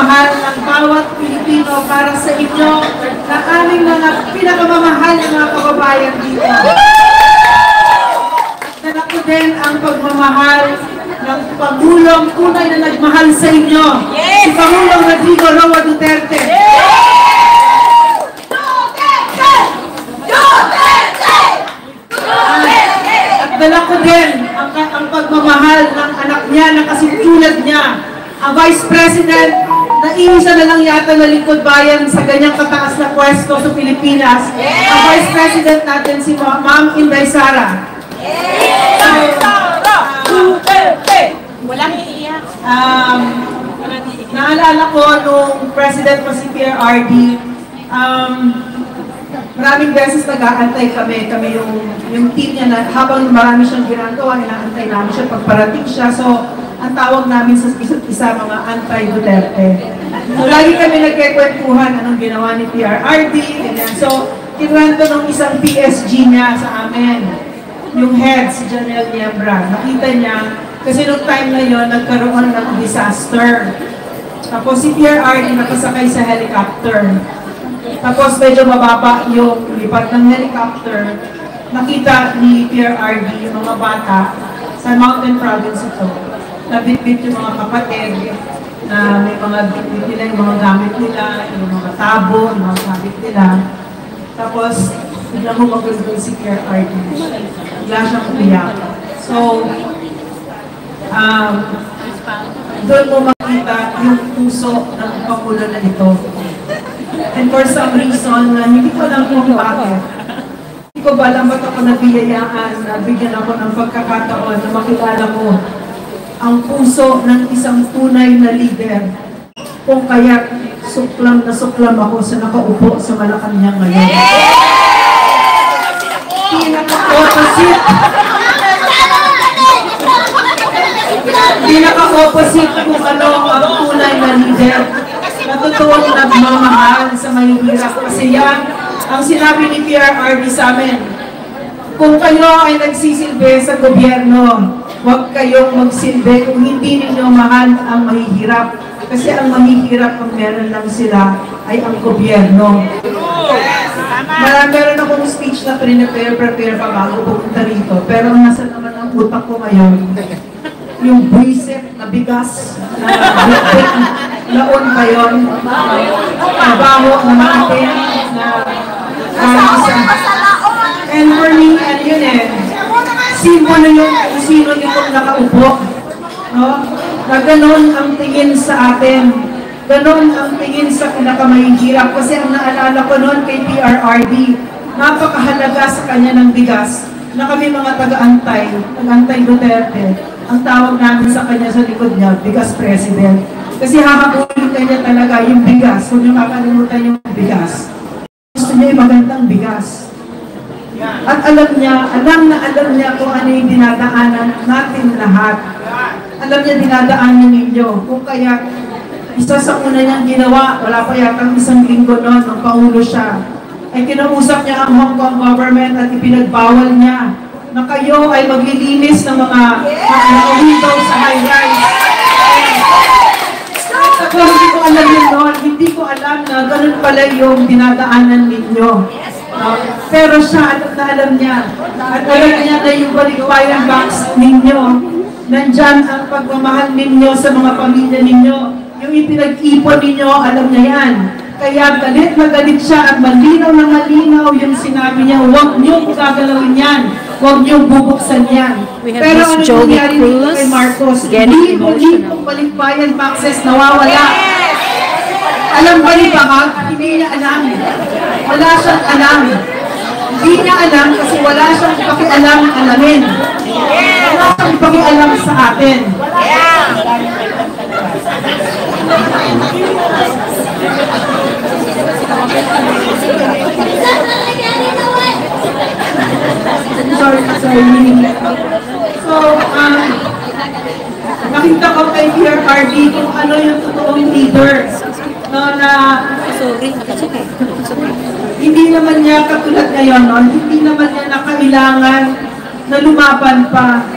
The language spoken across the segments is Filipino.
pagmamahal ng bawat Pilipino para sa inyo na aming mga pinakamamahal na mga kababayan dito. Dala ko din ang pagmamahal ng Pangulong tunay na nagmahal sa inyo, si Pangulong Rodrigo Roa Duterte. At dala ko din ang pagmamahal ng anak niya na kasitulad niya, ang Vice President na iisa na lang yata na lingkod bayan sa ganyang kataas na pwesto sa Pilipinas, ang Vice President natin si Ma'am Inday Sara. Walang iiyak. Naalala ko nung President pa si PRRD, maraming beses nag-aantay kami yung team niya na habang marami siyang ginagawa, inaantay namin siya pagparating siya. So, ang tawag namin sa isa't isa mga anti-Duterte. So, lagi kami nagkikwentuhan anong ginawa ni PRRD, ganyan. So, kinwento ng isang PSG niya sa amin, yung head, si Janelle Niebra. Nakita niya, kasi nung time na yon nagkaroon ng disaster. Tapos si PRRD nakasakay sa helicopter. Tapos medyo mababa yung lipat ng helicopter. Nakita ni PRRD yung mga bata sa mountain province ito. Nabitbit yung mga kapatid na may mga bitbit nila, yung mga gamit nila, yung mga tabo, yung mga gamit nila. Tapos, bigla mo magulgul si PRRD. Bigla siyang umiyak. So, doon mo makita yung puso ng Pangulo na ito. And for some reason, hindi ko alam kung bakit. Hindi ko ba alam ba't ako nabiyayaan, nabigyan ako ng pagkakataon na makilala ko ang puso ng isang tunay na leader. Kung kaya suklam na suklam ako sa nakaupo sa Malacanang ngayon. Pinaka-opposite kung ano ang tunay na leader. Natutuwang nagmamahal sa mahihirap. Kasi yan ang sinabi ni PRRD sa amin. Kung kayo ay nagsisilbi sa gobyerno, huwag kayong magsilbi kung hindi ninyo mahal ang mahihirap. Kasi ang mahihirap kung meron lang sila ay ang gobyerno. Meron akong speech na prepare pa bago pumunta rito. Pero nasa naman ang utak ko ngayon, yung buisit na bigas na laon pa yun, mabaho na maitin na and for me, ano yun simbolo yun kung sino itong nakaupo, no? Na ganon ang tingin sa atin, ganon ang tingin sa pinakamahihirap. Kasi ang naalala ko noon kay PRRD, napakahalaga sa kanya ng bigas na kami mga taga-antay Duterte, ang tawag namin sa kanya sa likod niya, bigas president. Kasi hahabulin kanya talaga yung bigas, kung yung kakalimutan yung bigas. Gusto niya yung magandang bigas. At alam niya kung ano yung dinadaanan natin lahat. Alam niya dinadaanan ninyo. Kung kaya, isa sa una niyang ginawa, wala pa yatang isang linggo noon, nung Pangulo siya, ay kinausap niya ang Hong Kong government at ipinagbawal niya na kayo ay maglilinis ng mga window sa high-rise. Ako hindi ko alam yun noon, hindi ko alam na ganun pala yung dinadaanan ninyo. Pero siya, alam niya. At alam niya na yung balikbayan box ninyo. Nandyan ang pagmamahal ninyo sa mga pamilya ninyo. Yung ipinag-ipon ninyo, alam niya yan. Kaya galit na galit siya at malinaw na malinaw yung sinabi niya, huwag niyo gagalawin yan. Huwag niyo bubuksan yan. Pero ano nangyari dito kay Marcos? Libo-libong balikbayan boxes nawawala. Alam ba ni Bahag? Hindi niya alam. Wala siyang alam. Hindi niya alam kasi wala siyang pakialam alamin. Wala siyang pakialam sa atin. Sorry. So, nakita ko kay PRRD kung ano yung totoong leader. No, na hindi naman niya katulad ngayon, no? Hindi naman niya na kailangan na lumaban pa.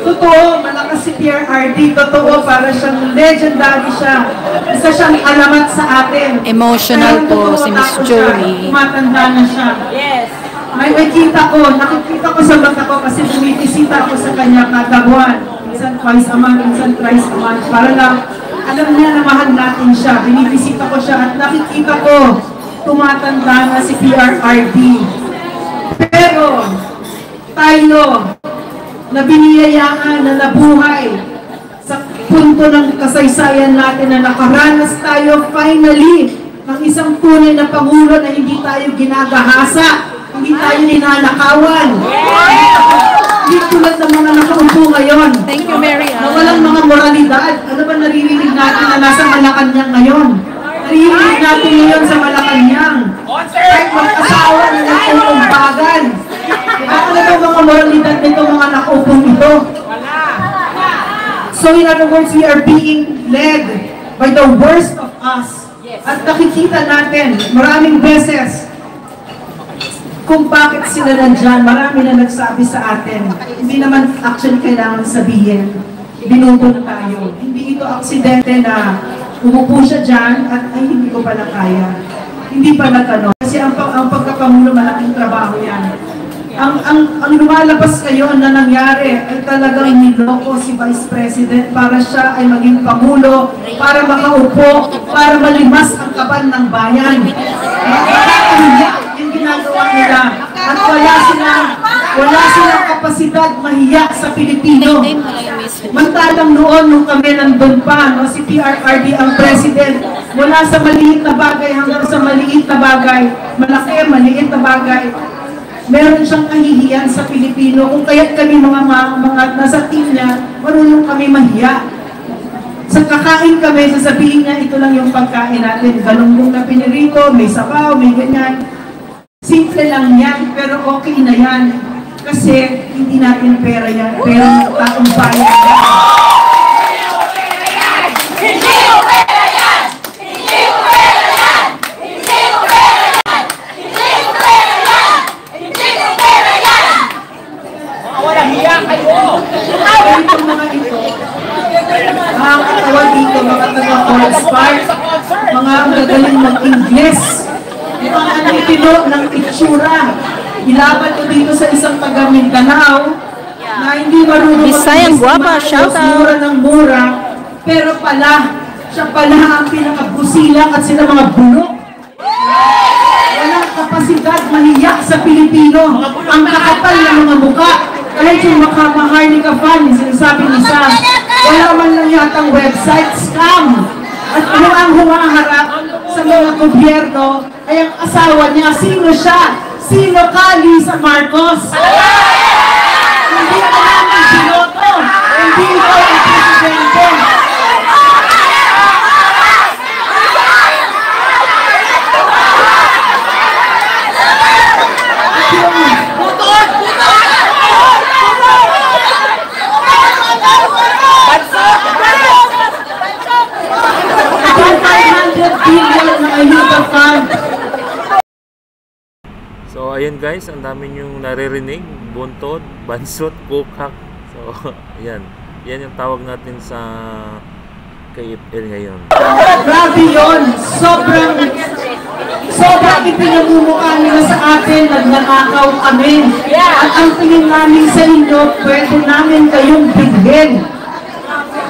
Totoo, malakas si PRRD, totoo, para siyang legendary siya. Isa siyang alamat sa atin. Emotional po si Miss Jolie. Tumatanda na siya. Yes. May nakikita ko sa mata ko kasi bumitisita ako sa kanya kada buwan. Minsan twice a month, minsan thrice a month. Para lang, alam niya na mahal natin siya. Binibisita ko siya at nakikita ko, tumatanda na si PRRD. Pero, tayo, na biniyayaan, na nabuhay, sa punto ng kasaysayan natin na nakaranas tayo finally ng isang tunay na Pangulo na hindi tayo ginagahasa, hindi tayo ninanakawan. Hindi tulad ng mga nakaupo ngayon. Thank you, Mary Ann. Na walang mga moralidad. Ano ba naririnig natin na nasa Malacanang ngayon? Naririnig natin ngayon sa Malacanang. Kahit mag-asawa na nagkukumbagan. Diba? Ano daw mga moralidad nito mga nakaupong ito? So in other words, we are being led by the worst of us. At nakikita natin maraming beses kung bakit sila nandyan. Marami na nagsabi sa atin. Hindi naman actually kailangan sabihin. Binubog tayo. Hindi ito aksidente na umupo siya dyan at ay hindi ko pala kaya. Hindi pala gano'n. Kasi ang pagkapangulo, malaking trabaho yan. Ang lumalabas ngayon na nangyari ay talagang niloko si Vice President para siya ay maging Pangulo, para makaupo, para malimas ang kaban ng bayan. Yung ginagawa nila. At wala silang kapasidad mahiya sa Pilipino. Mantalang noon nung kami nandun pa, no, si PRRD ang President, mula sa maliit na bagay hanggang sa maliit na bagay, malaki, maliit na bagay, meron siyang kahihiyan sa Pilipino. Kung kaya't kami mga nasa team niya, marunong kami mahiya. Sa kakain kami, sasabihin niya, ito lang yung pagkain natin. Galunggong na pinirito, may sabaw, may ganyan. Simple lang yan, pero okay na yan. Kasi hindi natin pera yan, pero taong bayan yan. Itong mga ito, mga katawan dito, mga taga-Corespart, mga magaling mag-Ingles, mga anipino ng itsura. Ilaban ko dito sa isang taga-Mindanao na hindi marunong Bisayang guwapa, shout out! Mura ng mura, pero siya pala ang pinakabusilang at sila mga bulok. Walang kapasidad mahiyak sa Pilipino. Ang kakapal ng mga muka. Kahit yung Maharlika fan, sinasabi ni Sam, wala man lang yatang website, scam. At ano ang humaharap sa mga gobyerno ay ang asawa niya. Sino siya? Sino ka, Lisa Marcos? Hindi ka namin sinoto. Hindi ikaw ang presidente. So ayan guys, ang dami yung naririnig, buntod, bansot, kukak. So ayan, yan yung tawag natin sa KFL ngayon. Grabe yun! Sobrang ipinamumukha nila sa atin, nagnanakaw kami. At ang tingin namin sa inyo, pwede namin kayong bighin.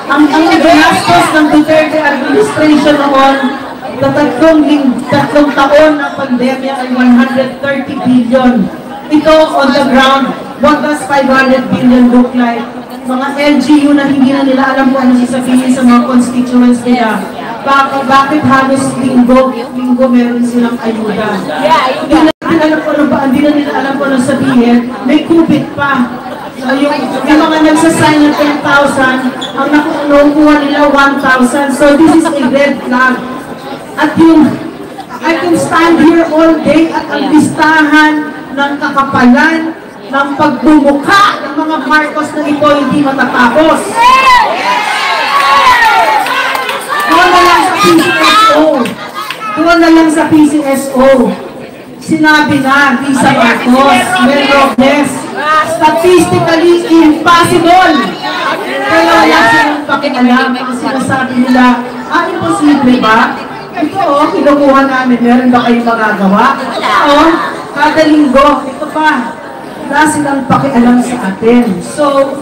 Ang ginastos ng Duterte administration noon, na tatlong taon ng pandemya ay 130 billion. Ito on the ground, what does 500 billion look like? Mga LGU na hindi na nila alam kung ano sasabihin sa mga constituents nila. Bakit halos linggo meron silang ayuda? Hindi na nila alam kung ano sabihin, may kubit pa. Yung mga nagsasign ng 10,000, ang nakuha nila 1,000. So this is a red flag. At I can stand here all day at ang listahan ng kakapalan, ng pagbumuka ng mga Marcos na ito hindi matatapos. Doon na lang sa PCSO. Doon na lang sa PCSO. Sinabi na, Lisa Marcos, Mel Robles, statistically impossible. Kaya wala silang pakialam ang sinasabi nila, imposible ba? Ito kinukuha namin, meron ba kayong magagawa? Kada linggo, ito pa, wala silang pakialam sa atin. So,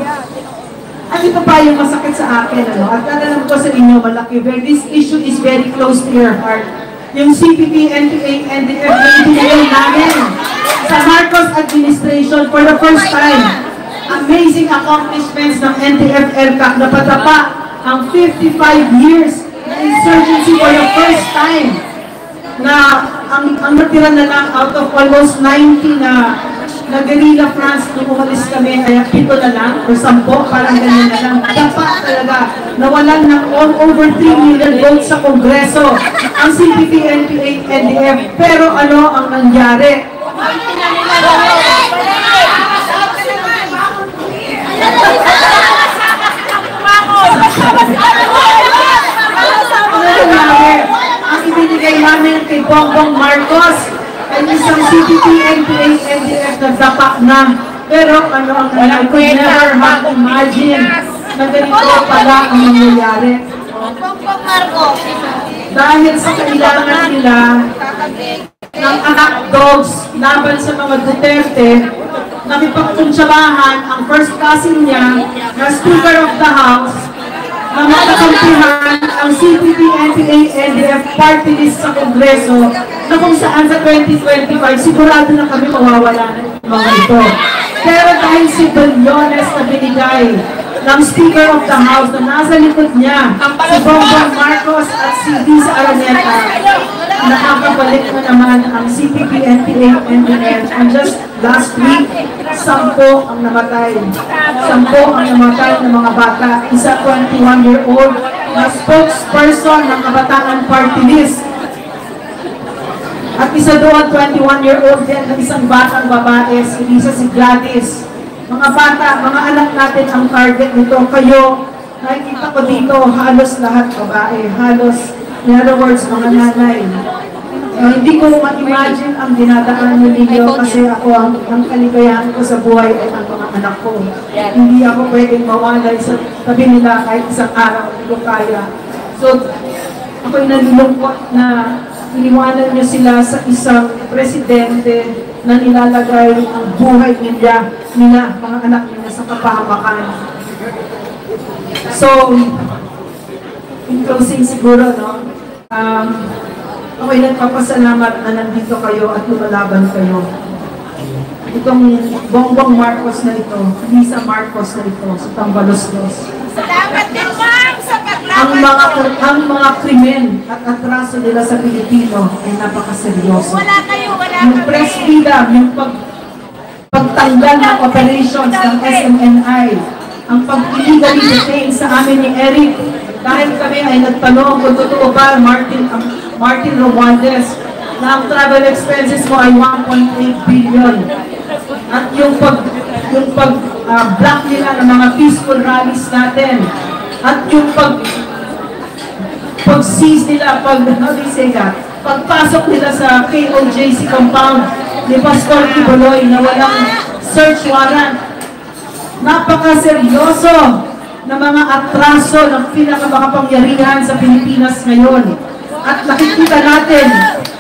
ito pa yung masakit sa akin, At alam ko sa inyo, malaki, where this issue is very close to your heart. Yung CPP, NPA, NDF, NPA namin sa Marcos administration for the first time. Amazing accomplishments ng NTF-ELCAC na patapa ang 55 years na insurgency for the first time na ang natira na lang out of almost 90 na guerrilla France nung umalis kami ay 7 na lang o 10, parang ganyan na lang. Dapat talaga nawalan ng all over 3 million votes sa Kongreso ang CPP, NPA, NDF. Pero ano ang nangyari? Ang ibinigay namin kay Bongbong Marcos ay isang CPP, NPA, NDF na dapat na. Pero ano ang I could never have imagined na ganito pala ang nangyayari. Dahil sa kailangan nila ng anak dogs laban sa mga Duterte, nakipagkunsyabahan ang first cousin niya na Speaker of the House na makakampihan ang CPP, NPA, NDF party list sa Kongreso na kung saan sa 2025 sigurado na kami mawawala ng mga ito. Pero dahil si Dolores na binigay ng Speaker of the House na nasa likod niya, si Bongbong Marcos at si Liza Araneta, nakakabalik na naman ang CPP, NPA, NDF. And just last week, 10 ang namatay. 10 ang namatay ng mga bata. Isa 21-year-old na spokesperson ng Kabataan Party List. At isa doon, 21-year-old din na isang batang babae, si Gladys. Mga bata, mga anak natin ang target nito. Kayo, nakikita ko dito, halos lahat babae. Halos, in other words, mga nanay. Hindi ko ma-imagine ang dinadaan ninyo kasi ako, ang kaligayahan ko sa buhay ay ang mga anak ko. Hindi ako pwedeng mawalay sa tabi nila kahit isang araw, hindi ko kaya. So, ako'y nalulungkot na iniwanan niyo sila sa isang presidente na nilalagay ang buhay nila, mga anak nila sa kapahamakan. So, in closing siguro, ako'y nagpapasalamat na nandito kayo at lumalaban kayo. Itong Bongbong Marcos na ito, Liza Marcos na ito, sa Tambaloslos. Salamat din, ma'am, sa ang mga krimen at atraso nila sa Pilipino ay napakaseryoso. Wala kayo, wala Yung press freedom, yung pagtanggal ng operations ng SMNI, ang pag-illegally detain sa amin ni Eric, dahil kami ay nagtanong kung totoo ba Martin Romualdez na ang travel expenses mo ay 1.8 billion. At yung pag-block nila ng mga peaceful rallies natin. At yung pag-seize nila, pagpasok nila sa KOJC compound ni Pastor Kibuloy na walang search warrant. Napakaseryoso na mga atraso ng pinakamakapangyarihan sa Pilipinas ngayon. At nakikita natin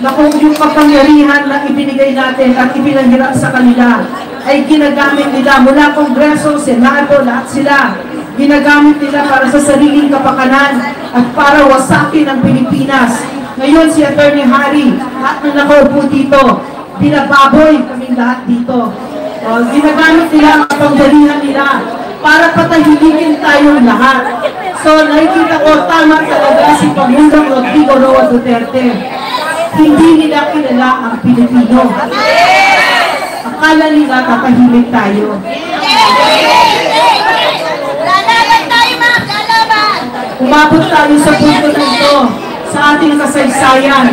na kung yung kapangyarihan na ibinigay natin at ipinanghirap sa kanila ay ginagamit nila mula Kongreso, Senado, lahat sila. Ginagamit nila para sa sariling kapakanan at para wasakin ang Pilipinas. Ngayon si Atty. Harry, lahat na nakaupo dito, binababoy kami lahat dito. Ginagamit nila ang kapangyarihan nila para patahimikin tayong lahat. So nakikita ko, tama talaga si Pangulong Rodrigo Roa Duterte. Hindi nila kilala ang Pilipino. Akala nila tatahimik tayo. Lalaban tayo, ma'am, lalaban! Umabot tayo sa punto nito sa ating kasaysayan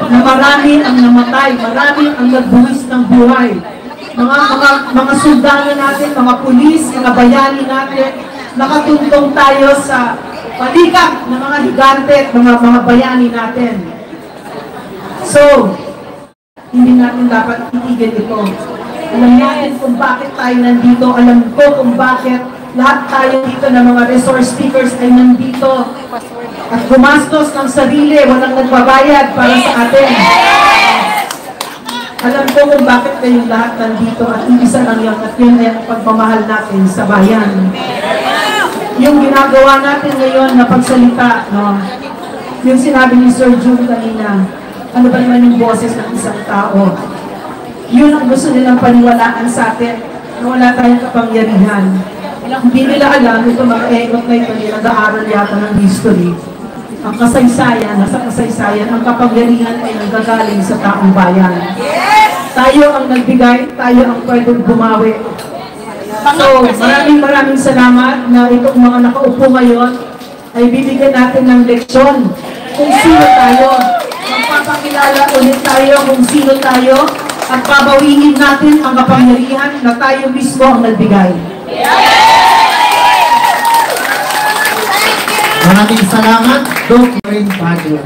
na marami ang namatay, marami ang nagbuwis ng buhay. Mga sundalo natin, mga pulis, mga bayani natin, nakatuntong tayo sa palikak ng mga higante at mga bayani natin. So, hindi natin dapat itigil ito. Alam natin kung bakit tayo nandito, alam ko kung bakit lahat tayo dito ng mga resource speakers ay nandito at gumastos ng sarili, walang nagbabayad para sa atin. Alam ko kung bakit kayong lahat nandito at isa lang yun at yun ay ang pagmamahal natin sa bayan. Yung ginagawa natin ngayon na pagsalita, no? Yung sinabi ni Sir June kanina, ano ba naman yung boses ng isang tao? Yun ang gusto nilang paniwalaan sa atin na wala tayong kapangyarihan. Hindi nila alam, ito mga ekot na ito, nag-aaral yata ng history. Ang kasaysayan, nasa kasaysayan, ang kapangyarihan ay nanggagaling sa taong bayan. Tayo ang nagbigay, tayo ang pwedeng bumawi. So, maraming salamat na itong mga nakaupo ngayon ay bibigyan natin ng leksyon kung sino tayo. Magpapakilala ulit tayo kung sino tayo at babawiin natin ang kapangyarihan na tayo mismo ang nagbigay. Maraming salamat, Dr. Padre.